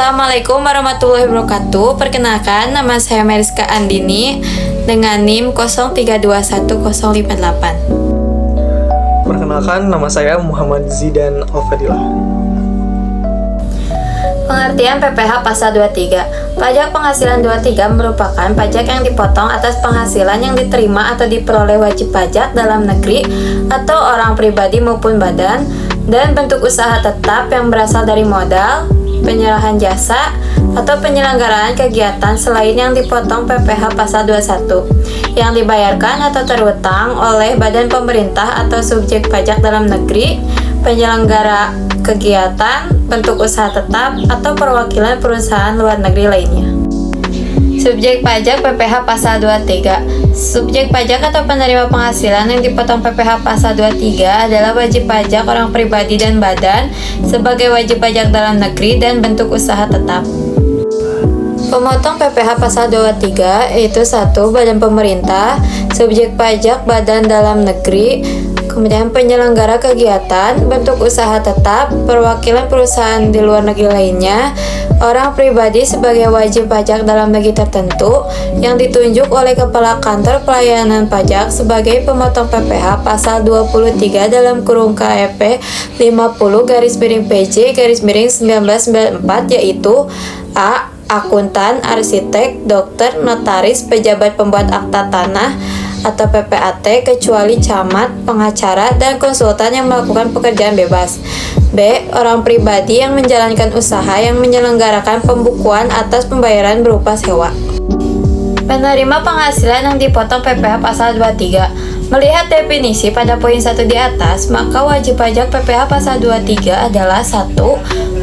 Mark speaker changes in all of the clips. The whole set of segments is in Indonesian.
Speaker 1: Assalamualaikum warahmatullahi wabarakatuh. Perkenalkan, nama saya Meriska Andini dengan NIM 0321058.
Speaker 2: Perkenalkan, nama saya Muhammad Zidan Alfadillah.
Speaker 1: Pengertian PPh Pasal 23. Pajak penghasilan 23 merupakan pajak yang dipotong atas penghasilan yang diterima atau diperoleh wajib pajak dalam negeri atau orang pribadi maupun badan, dan bentuk usaha tetap yang berasal dari modal, penyerahan jasa, atau penyelenggaraan kegiatan selain yang dipotong PPh Pasal 21 yang dibayarkan atau terhutang oleh badan pemerintah atau subjek pajak dalam negeri, penyelenggara kegiatan, bentuk usaha tetap, atau perwakilan perusahaan luar negeri lainnya. Subjek pajak PPh Pasal 23. Subjek pajak atau penerima penghasilan yang dipotong PPh Pasal 23 adalah wajib pajak orang pribadi dan badan sebagai wajib pajak dalam negeri dan bentuk usaha tetap. Pemotong PPh Pasal 23 yaitu 1. Badan pemerintah, subjek pajak badan dalam negeri, kemudian penyelenggara kegiatan, bentuk usaha tetap, perwakilan perusahaan di luar negeri lainnya, orang pribadi sebagai wajib pajak dalam negeri tertentu yang ditunjuk oleh Kepala Kantor Pelayanan Pajak sebagai pemotong PPh Pasal 23 dalam kurung KEP 50-PJ-1994, yaitu A. Akuntan, arsitek, dokter, notaris, pejabat pembuat akta tanah atau PPAT kecuali camat, pengacara, dan konsultan yang melakukan pekerjaan bebas. B. Orang pribadi yang menjalankan usaha yang menyelenggarakan pembukuan atas pembayaran berupa sewa. Penerima penghasilan yang dipotong PPh Pasal 23. Melihat definisi pada poin 1 di atas, maka wajib pajak PPh Pasal 23 adalah 1.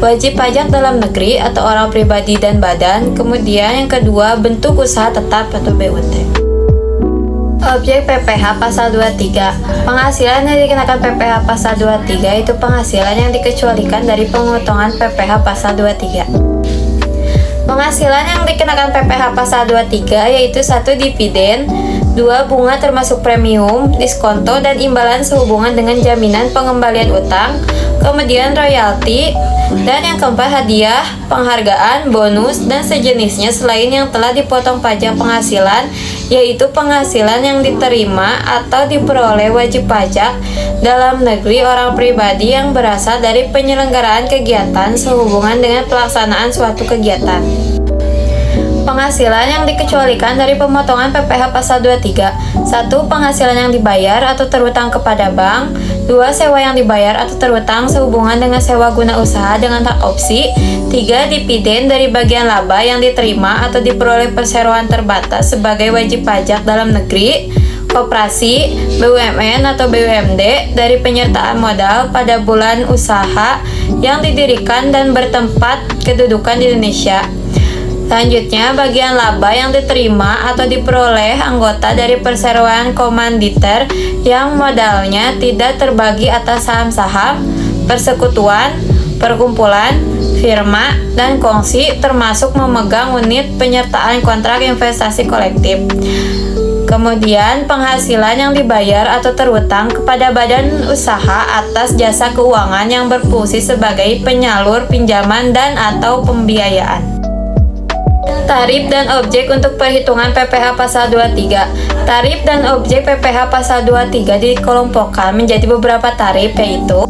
Speaker 1: Wajib pajak dalam negeri atau orang pribadi dan badan. Kemudian yang kedua, bentuk usaha tetap atau BUT. Objek PPh Pasal 23. Penghasilan yang dikenakan PPh Pasal 23 itu penghasilan yang dikecualikan dari pemotongan PPh Pasal 23. Penghasilan yang dikenakan PPh Pasal 23 yaitu 1. Dividen, 2. Bunga termasuk premium, diskonto, dan imbalan sehubungan dengan jaminan pengembalian utang, kemudian royalti, dan yang keempat hadiah, penghargaan, bonus, dan sejenisnya selain yang telah dipotong pajak penghasilan, yaitu penghasilan yang diterima atau diperoleh wajib pajak dalam negeri orang pribadi yang berasal dari penyelenggaraan kegiatan sehubungan dengan pelaksanaan suatu kegiatan. Penghasilan yang dikecualikan dari pemotongan PPh Pasal 23. 1. Penghasilan yang dibayar atau terhutang kepada bank. 2. Sewa yang dibayar atau terhutang sehubungan dengan sewa guna usaha dengan hak opsi. 3. Dividen dari bagian laba yang diterima atau diperoleh perseroan terbatas sebagai wajib pajak dalam negeri, koperasi, BUMN atau BUMD dari penyertaan modal pada bulan usaha yang didirikan dan bertempat kedudukan di Indonesia. Selanjutnya, bagian laba yang diterima atau diperoleh anggota dari perseroan komanditer yang modalnya tidak terbagi atas saham-saham, persekutuan, perkumpulan, firma, dan kongsi, termasuk memegang unit penyertaan kontrak investasi kolektif. Kemudian, penghasilan yang dibayar atau terhutang kepada badan usaha atas jasa keuangan yang berfungsi sebagai penyalur pinjaman dan atau pembiayaan. Tarif dan objek untuk perhitungan PPh Pasal 23. Tarif dan objek PPh Pasal 23 dikelompokkan menjadi beberapa tarif, yaitu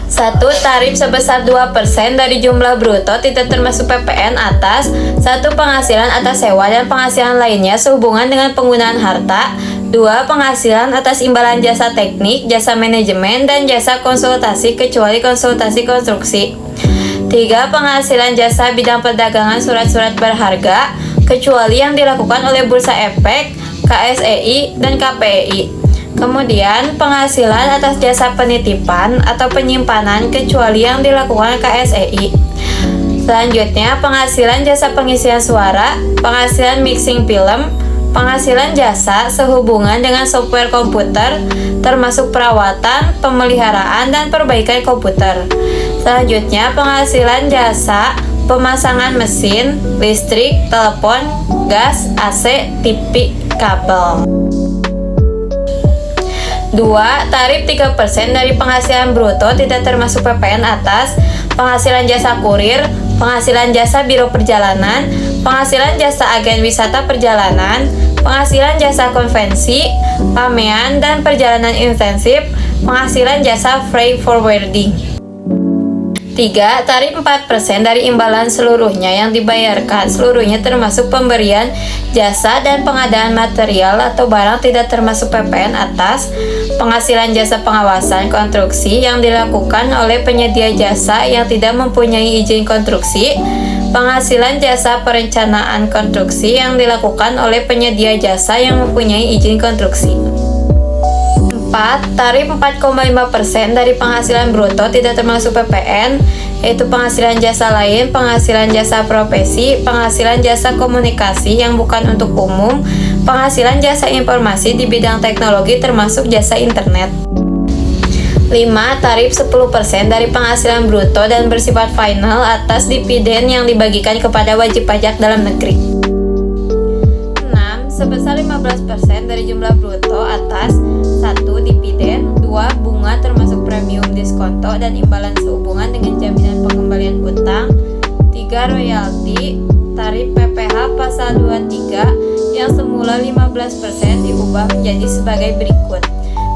Speaker 1: 1. Tarif sebesar 2% dari jumlah bruto tidak termasuk PPN atas 1. Penghasilan atas sewa dan penghasilan lainnya sehubungan dengan penggunaan harta. 2. Penghasilan atas imbalan jasa teknik, jasa manajemen, dan jasa konsultasi kecuali konsultasi konstruksi. 3. Penghasilan jasa bidang perdagangan surat-surat berharga kecuali yang dilakukan oleh Bursa Efek, KSEI, dan KPEI. Kemudian, penghasilan atas jasa penitipan atau penyimpanan kecuali yang dilakukan KSEI. Selanjutnya, penghasilan jasa pengisian suara, penghasilan mixing film, penghasilan jasa sehubungan dengan software komputer, termasuk perawatan, pemeliharaan, dan perbaikan komputer. Selanjutnya, penghasilan jasa pemasangan mesin, listrik, telepon, gas, AC, TV, kabel. 2. Tarif 3% dari penghasilan bruto tidak termasuk PPN atas penghasilan jasa kurir, penghasilan jasa biro perjalanan, penghasilan jasa agen wisata perjalanan, penghasilan jasa konvensi, pamean dan perjalanan intensif, penghasilan jasa freight forwarding. 3. Tarif 4% dari imbalan seluruhnya yang dibayarkan seluruhnya termasuk pemberian jasa dan pengadaan material atau barang tidak termasuk PPN atas penghasilan jasa pengawasan konstruksi yang dilakukan oleh penyedia jasa yang tidak mempunyai izin konstruksi, penghasilan jasa perencanaan konstruksi yang dilakukan oleh penyedia jasa yang mempunyai izin konstruksi. 4. Tarif 4,5% dari penghasilan bruto tidak termasuk PPN, yaitu penghasilan jasa lain, penghasilan jasa profesi, penghasilan jasa komunikasi yang bukan untuk umum, penghasilan jasa informasi di bidang teknologi termasuk jasa internet. 5. Tarif 10% dari penghasilan bruto dan bersifat final atas dividen yang dibagikan kepada wajib pajak dalam negeri. 6. Sebesar 15% dari jumlah bruto atas 1. Dividen, 2. Bunga termasuk premium diskonto dan imbalan sehubungan dengan jaminan pengembalian utang, 3. Royalti, tarif PPh pasal 23 yang semula 15% diubah menjadi sebagai berikut.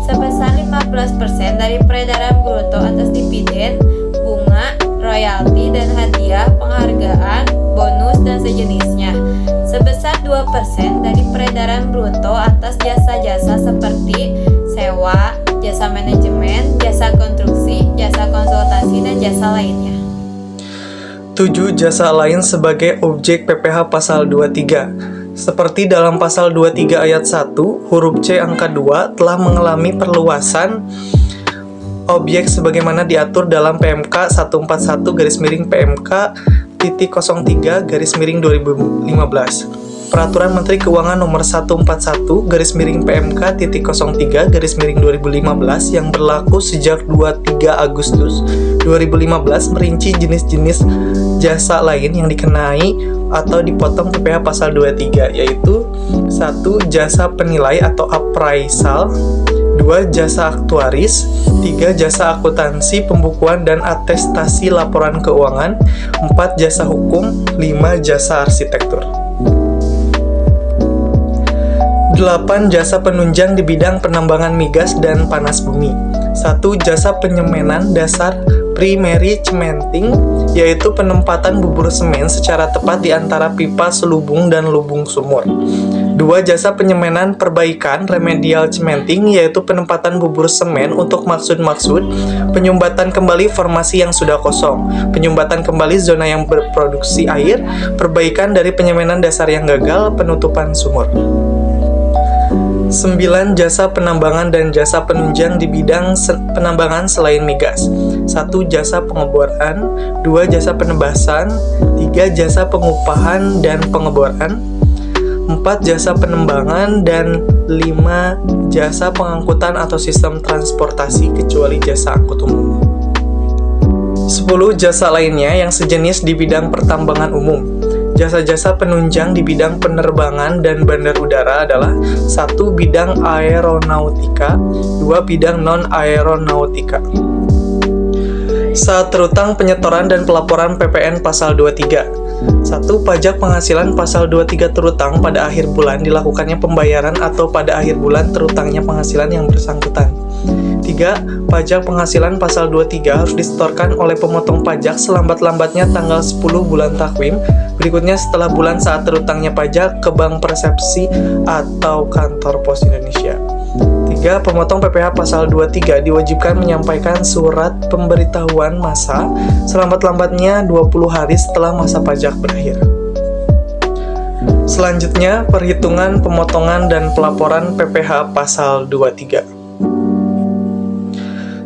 Speaker 1: Sebesar 15% dari peredaran bruto atas dividen, bunga, royalti dan hadiah, penghargaan, bonus dan sejenisnya. Sebesar 2% dari peredaran bruto atas jasa-jasa seperti sewa, jasa manajemen, jasa konstruksi, jasa konsultasi dan jasa lainnya.
Speaker 2: 7. Jasa lain sebagai objek PPh pasal 23. Seperti dalam pasal 23 ayat 1, huruf C angka 2 telah mengalami perluasan objek sebagaimana diatur dalam PMK 141-03-2015. Peraturan Menteri Keuangan Nomor 141-PMK-03-2015 yang berlaku sejak 23 Agustus 2015 merinci jenis-jenis jasa lain yang dikenai atau dipotong PPh pasal 23, yaitu 1. Jasa penilai atau appraisal, 2. Jasa aktuaris, 3. Jasa akuntansi, pembukuan dan atestasi laporan keuangan, 4. Jasa hukum, 5. Jasa arsitektur. 8. Jasa penunjang di bidang penambangan migas dan panas bumi. 1. Jasa penyemenan dasar primary cementing, yaitu penempatan bubur semen secara tepat di antara pipa selubung dan lubung sumur. 2. Jasa penyemenan perbaikan remedial cementing, yaitu penempatan bubur semen untuk maksud-maksud penyumbatan kembali formasi yang sudah kosong, penyumbatan kembali zona yang berproduksi air, perbaikan dari penyemenan dasar yang gagal, penutupan sumur. 9. Jasa penambangan dan jasa penunjang di bidang penambangan selain migas. 1. Jasa pengeboran, 2. Jasa penebasan, 3. Jasa pengupahan dan pengeboran, 4. Jasa penembangan, dan 5. Jasa pengangkutan atau sistem transportasi kecuali jasa angkut umum. 10. Jasa lainnya yang sejenis di bidang pertambangan umum. Jasa-jasa penunjang di bidang penerbangan dan bandar udara adalah 1. Bidang aeronautika, 2. Bidang non-aeronautika. Saat terutang penyetoran dan pelaporan PPN pasal 23. 1. Pajak penghasilan pasal 23 terutang pada akhir bulan dilakukannya pembayaran atau pada akhir bulan terutangnya penghasilan yang bersangkutan. 3. Pajak penghasilan pasal 23 harus disetorkan oleh pemotong pajak selambat-lambatnya tanggal 10 bulan takwim berikutnya setelah bulan saat terutangnya pajak ke Bank Persepsi atau Kantor Pos Indonesia. 3. Pemotong PPh pasal 23 diwajibkan menyampaikan surat pemberitahuan masa selambat-lambatnya 20 hari setelah masa pajak berakhir. Selanjutnya, perhitungan pemotongan dan pelaporan PPh pasal 23.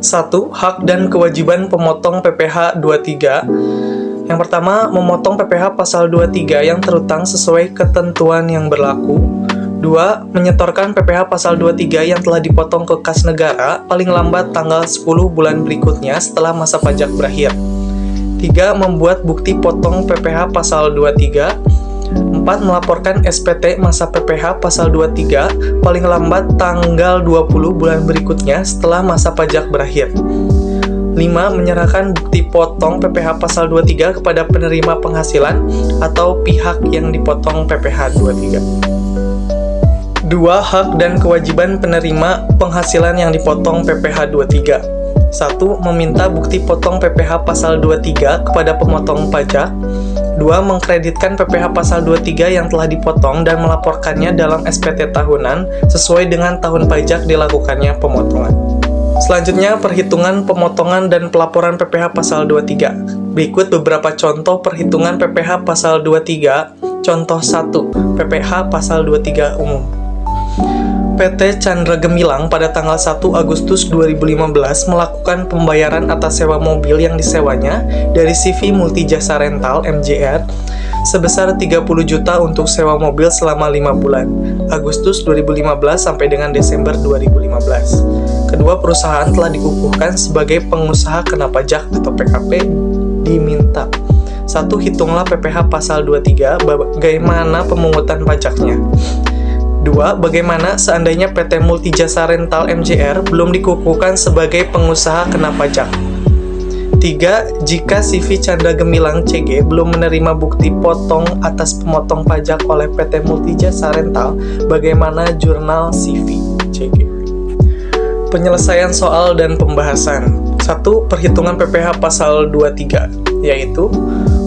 Speaker 2: 1. Hak dan kewajiban pemotong PPh 23. Yang pertama, memotong PPh pasal 23 yang terutang sesuai ketentuan yang berlaku. 2. Menyetorkan PPh pasal 23 yang telah dipotong ke kas negara paling lambat tanggal 10 bulan berikutnya setelah masa pajak berakhir. 3. Membuat bukti potong PPh pasal 23. 4. Melaporkan SPT masa PPh pasal 23 paling lambat tanggal 20 bulan berikutnya setelah masa pajak berakhir. 5. 5. Menyerahkan bukti potong PPh pasal 23 kepada penerima penghasilan atau pihak yang dipotong PPh 23. 2. Hak dan kewajiban penerima penghasilan yang dipotong PPh 23. 1. Meminta bukti potong PPh pasal 23 kepada pemotong pajak. 2. Mengkreditkan PPh pasal 23 yang telah dipotong dan melaporkannya dalam SPT tahunan sesuai dengan tahun pajak dilakukannya pemotongan. Selanjutnya, perhitungan pemotongan dan pelaporan PPh pasal 23. Berikut beberapa contoh perhitungan PPh pasal 23. Contoh 1. PPh pasal 23 umum. PT Chandra Gemilang pada tanggal 1 Agustus 2015 melakukan pembayaran atas sewa mobil yang disewanya dari CV Multijasa Rental (MJR) sebesar 30 juta untuk sewa mobil selama 5 bulan, Agustus 2015 sampai dengan Desember 2015. Kedua perusahaan telah dikukuhkan sebagai pengusaha kena pajak atau PKP diminta. 1. Hitunglah PPh pasal 23, bagaimana pemungutan pajaknya. 2. Bagaimana seandainya PT Multijasa Rental (MJR) belum dikukuhkan sebagai pengusaha kena pajak. 3. Jika CV Chandra Gemilang CG belum menerima bukti potong atas pemotong pajak oleh PT Multijasa Rental, bagaimana jurnal CV CG. Penyelesaian soal dan pembahasan. 1. Perhitungan PPh pasal 23, yaitu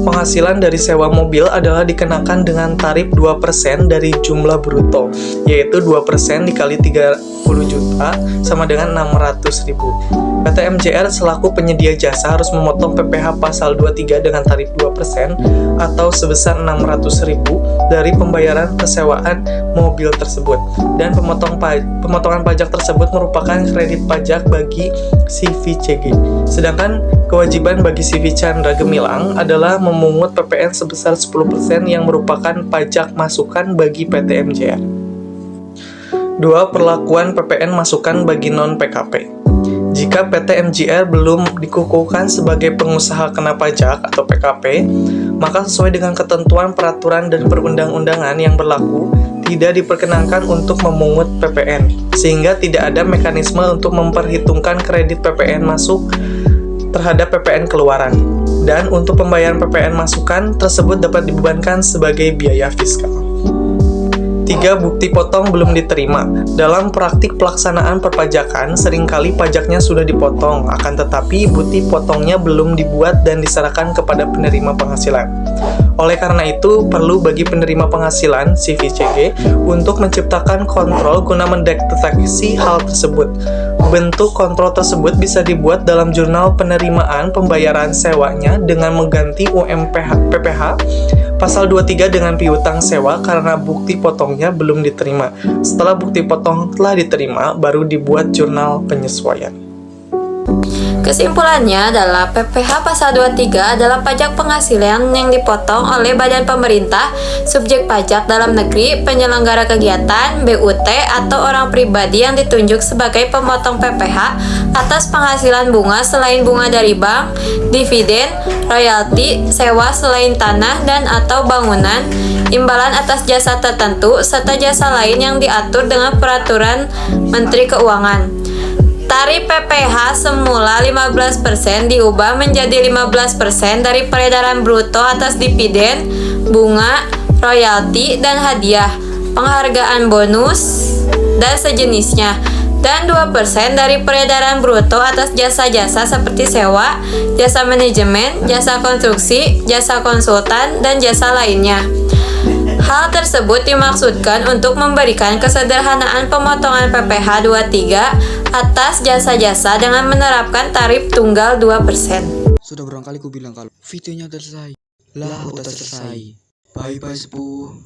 Speaker 2: penghasilan dari sewa mobil adalah dikenakan dengan tarif 2% dari jumlah bruto, yaitu 2% dikali 30 juta sama dengan 600.000. PT MJR selaku penyedia jasa harus memotong PPh pasal 23 dengan tarif 2% atau sebesar 600.000 dari pembayaran persewaan mobil tersebut. Dan pemotongan pajak tersebut merupakan kredit pajak bagi CVCG. Sedangkan kewajiban bagi CV Chandra Gemilang adalah memungut PPN sebesar 10% yang merupakan pajak masukan bagi PT MJR. 2. Perlakuan PPN masukan bagi non-PKP. Jika PT MJR belum dikukuhkan sebagai pengusaha kena pajak atau PKP, maka sesuai dengan ketentuan peraturan dan perundang-undangan yang berlaku, tidak diperkenankan untuk memungut PPN, sehingga tidak ada mekanisme untuk memperhitungkan kredit PPN masuk terhadap PPN keluaran. Dan untuk pembayaran PPN masukan tersebut dapat dibebankan sebagai biaya fiskal. 3. Bukti potong belum diterima. Dalam praktik pelaksanaan perpajakan, seringkali pajaknya sudah dipotong, akan tetapi bukti potongnya belum dibuat dan diserahkan kepada penerima penghasilan. Oleh karena itu, perlu bagi penerima penghasilan (CVCG) untuk menciptakan kontrol guna mendeteksi hal tersebut. Bentuk kontrol tersebut bisa dibuat dalam jurnal penerimaan pembayaran sewanya dengan mengganti PPh pasal 23 dengan piutang sewa karena bukti potongnya belum diterima. Setelah bukti potong telah diterima, baru dibuat jurnal penyesuaian.
Speaker 1: Kesimpulannya adalah PPh pasal 23 adalah pajak penghasilan yang dipotong oleh badan pemerintah, subjek pajak dalam negeri, penyelenggara kegiatan, BUT, atau orang pribadi yang ditunjuk sebagai pemotong PPh atas penghasilan bunga selain bunga dari bank, dividen, royalti, sewa selain tanah dan atau bangunan, imbalan atas jasa tertentu, serta jasa lain yang diatur dengan peraturan Menteri Keuangan. Tarif PPh semula 15% diubah menjadi 15% dari peredaran bruto atas dividen, bunga, royalti, dan hadiah, penghargaan bonus, dan sejenisnya, dan 2% dari peredaran bruto atas jasa-jasa seperti sewa, jasa manajemen, jasa konstruksi, jasa konsultan, dan jasa lainnya. Hal tersebut dimaksudkan untuk memberikan kesederhanaan pemotongan PPh 23 atas jasa-jasa dengan menerapkan tarif tunggal 2%.
Speaker 3: Sudah berapa kali ku bilang kalau videonya udah selesai. Lah udah selesai. Bye bye sepuh.